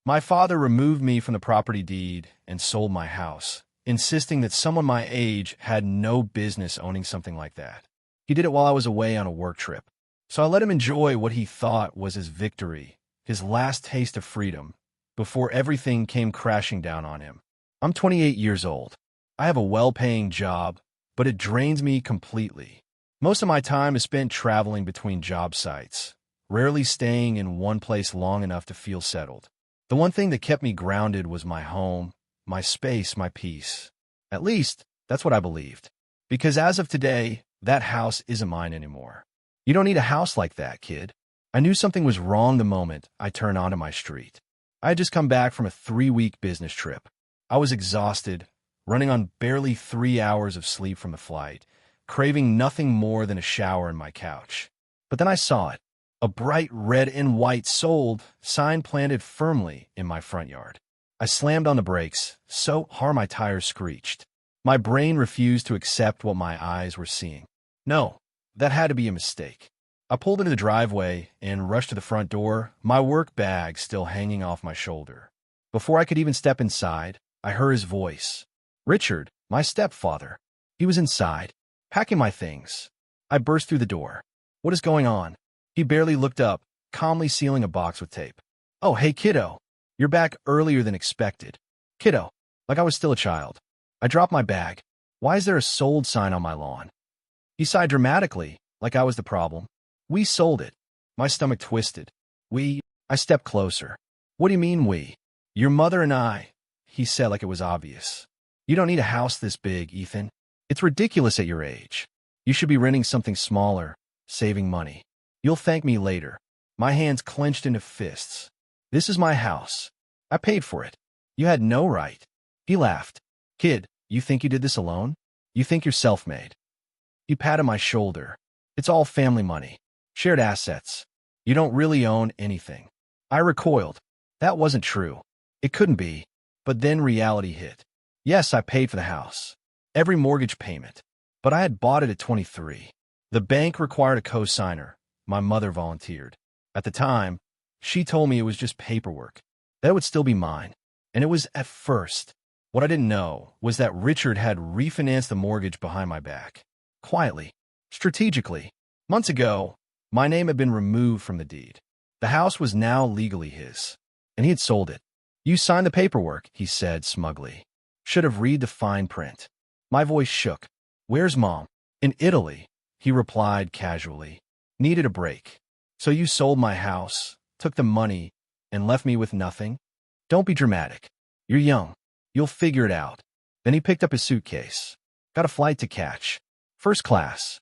My father removed me from the property deed and sold my house, insisting that someone my age had no business owning something like that. He did it while I was away on a work trip. So I let him enjoy what he thought was his victory, his last taste of freedom, before everything came crashing down on him. I'm 28 years old. I have a well-paying job, but it drains me completely. Most of my time is spent traveling between job sites, rarely staying in one place long enough to feel settled. The one thing that kept me grounded was my home, my space, my peace. At least, that's what I believed. Because as of today, that house isn't mine anymore. You don't need a house like that, kid. I knew something was wrong the moment I turned onto my street. I had just come back from a 3-week business trip. I was exhausted, running on barely 3 hours of sleep from the flight, craving nothing more than a shower and my couch. But then I saw it. A bright red and white sold sign planted firmly in my front yard. I slammed on the brakes, so hard my tires screeched. My brain refused to accept what my eyes were seeing. No, that had to be a mistake. I pulled into the driveway and rushed to the front door, my work bag still hanging off my shoulder. Before I could even step inside, I heard his voice. Richard, my stepfather. He was inside, packing my things. I burst through the door. What is going on? He barely looked up, calmly sealing a box with tape. Oh, hey, kiddo. You're back earlier than expected. Kiddo, like I was still a child. I dropped my bag. Why is there a sold sign on my lawn? He sighed dramatically, like I was the problem. We sold it. My stomach twisted. I stepped closer. What do you mean we? Your mother and I, he said like it was obvious. You don't need a house this big, Ethan. It's ridiculous at your age. You should be renting something smaller, saving money. You'll thank me later. My hands clenched into fists. This is my house. I paid for it. You had no right. He laughed. Kid, you think you did this alone? You think you're self-made? He patted my shoulder. It's all family money. Shared assets. You don't really own anything. I recoiled. That wasn't true. It couldn't be. But then reality hit. Yes, I paid for the house. Every mortgage payment. But I had bought it at 23. The bank required a co-signer. My mother volunteered. At the time, she told me it was just paperwork. That would still be mine. And it was at first. What I didn't know was that Richard had refinanced the mortgage behind my back. Quietly. Strategically. Months ago, my name had been removed from the deed. The house was now legally his. And he had sold it. You signed the paperwork, he said smugly. Should have read the fine print. My voice shook. Where's Mom? In Italy, he replied casually. Needed a break. So you sold my house, took the money, and left me with nothing? Don't be dramatic. You're young. You'll figure it out. Then he picked up his suitcase. Got a flight to catch. First class.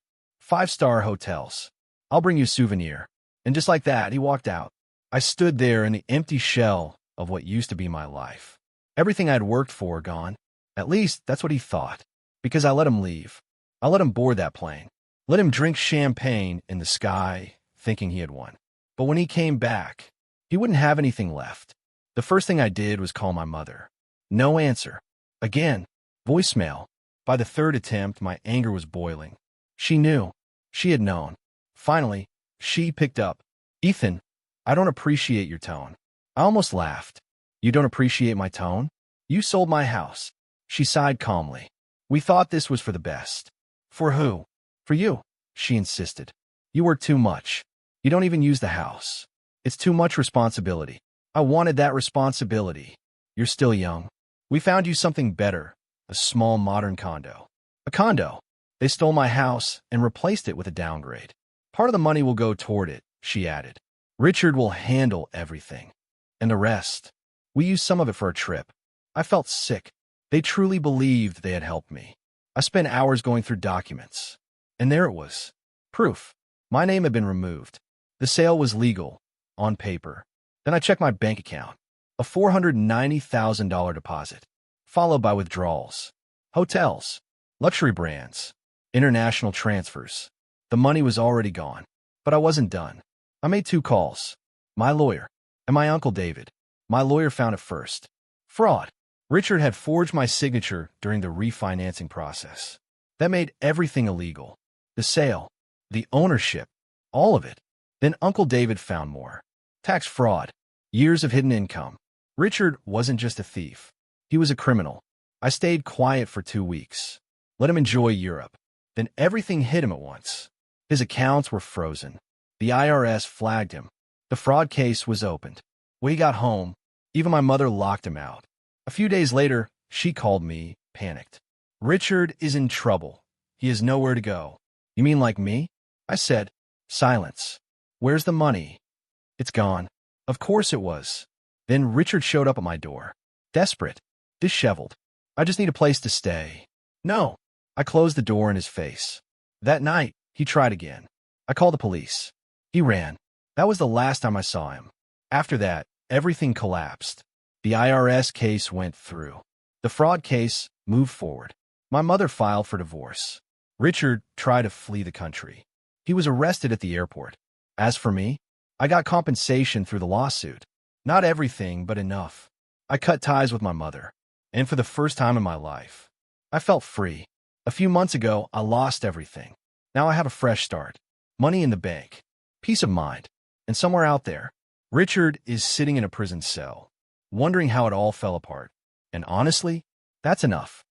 5-star hotels. I'll bring you a souvenir. And just like that, he walked out. I stood there in the empty shell of what used to be my life. Everything I'd worked for gone. At least, that's what he thought. Because I let him leave. I let him board that plane. Let him drink champagne in the sky, thinking he had won. But when he came back, he wouldn't have anything left. The first thing I did was call my mother. No answer. Again. Voicemail. By the third attempt, my anger was boiling. She knew. She had known. Finally, she picked up. Ethan, I don't appreciate your tone. I almost laughed. You don't appreciate my tone? You sold my house. She sighed calmly. We thought this was for the best. For who? For you, she insisted. You work too much. You don't even use the house. It's too much responsibility. I wanted that responsibility. You're still young. We found you something better, a small modern condo. A condo. They stole my house and replaced it with a downgrade. Part of the money will go toward it, she added. Richard will handle everything. And the rest. We used some of it for a trip. I felt sick. They truly believed they had helped me. I spent hours going through documents. And there it was. Proof. My name had been removed. The sale was legal, on paper. Then I checked my bank account. A $490,000 deposit, followed by withdrawals. Hotels, luxury brands, international transfers. The money was already gone. But I wasn't done. I made 2 calls. My lawyer and my Uncle David. My lawyer found it first. Fraud. Richard had forged my signature during the refinancing process. That made everything illegal. The sale, the ownership, all of it. Then Uncle David found more. Tax fraud, years of hidden income, Richard wasn't just a thief. He was a criminal. I stayed quiet for 2 weeks. Let him enjoy Europe. Then everything hit him at once. His accounts were frozen. The IRS flagged him. The fraud case was opened. When he got home, even my mother locked him out. A few days later, she called me, panicked. Richard is in trouble. He has nowhere to go. You mean like me? I said. Silence. Where's the money? It's gone. Of course it was. Then Richard showed up at my door. Desperate. Disheveled. I just need a place to stay. No. I closed the door in his face. That night, he tried again. I called the police. He ran. That was the last time I saw him. After that, everything collapsed. The IRS case went through. The fraud case moved forward. My mother filed for divorce. Richard tried to flee the country. He was arrested at the airport. As for me, I got compensation through the lawsuit. Not everything, but enough. I cut ties with my mother. And for the first time in my life, I felt free. A few months ago, I lost everything. Now I have a fresh start. Money in the bank. Peace of mind. And somewhere out there, Richard is sitting in a prison cell, wondering how it all fell apart. And honestly, that's enough.